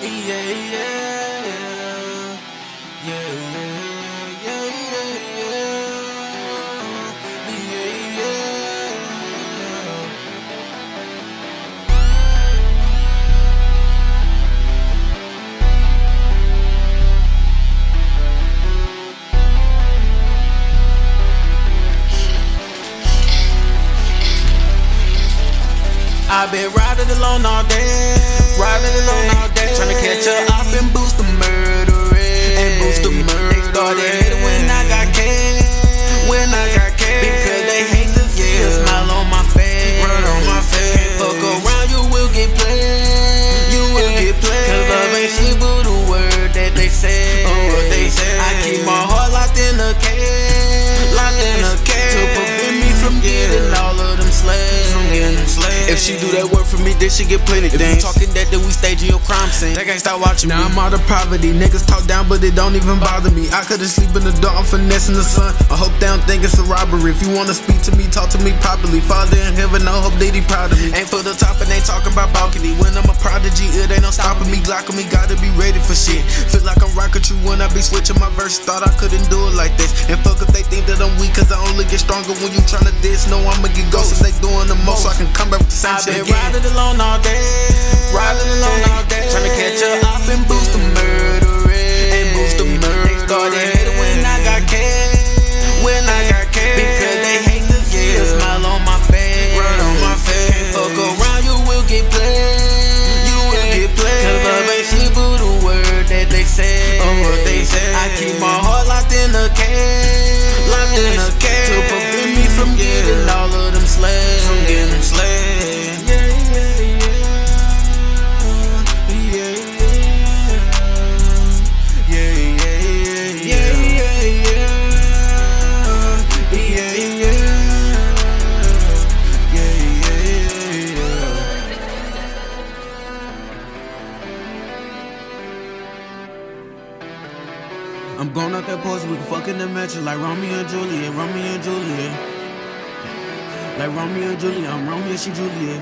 Yeah, yeah, yeah, yeah, yeah, yeah. I've been riding alone all day, tryna catch up and boost the murder rate, They started hating when I got cash, because they hate to see a smile on my face. Can't fuck around, you will get played, cause love ain't shit but the word that they say. I keep my heart locked in a cage, to prevent me from getting all of them slaves. If she do that work for me, then she get plenty things. If you talking that, then we staging your crime scene. They can't stop watching me. Now I'm out of poverty. Niggas talk down, but it don't even bother me. I could've sleep in the dark, I'm finessing the sun. I hope they don't think it's a robbery. If you wanna speak to me, talk to me properly. Father in heaven, I hope they proud of me. Ain't for the top and they talking about balcony. When I'm a prodigy, it ain't no stopping me. Glocking me, gotta be ready for shit. Feel like I'm rockin' true when I be switching my verse. Thought I couldn't do it like this. And fuck if they think that I'm weak, cause I only get stronger when you tryna diss. No, I'ma get ghosts if they doing the most, so I can come back with the same shit again. Riding alone all day, tryna catch up and boost the murder rate, They started hating when I got cash, because they hate to see a smile on my face. Can't fuck around, you will get played, cause love ain't shit but the word that they say. I keep my heart locked in a cage, to prevent me from getting all of them slaves. I'm going out that post, we can fuck in the mansion like Romeo and Juliet, Like Romeo and Juliet, I'm Romeo, she Juliet.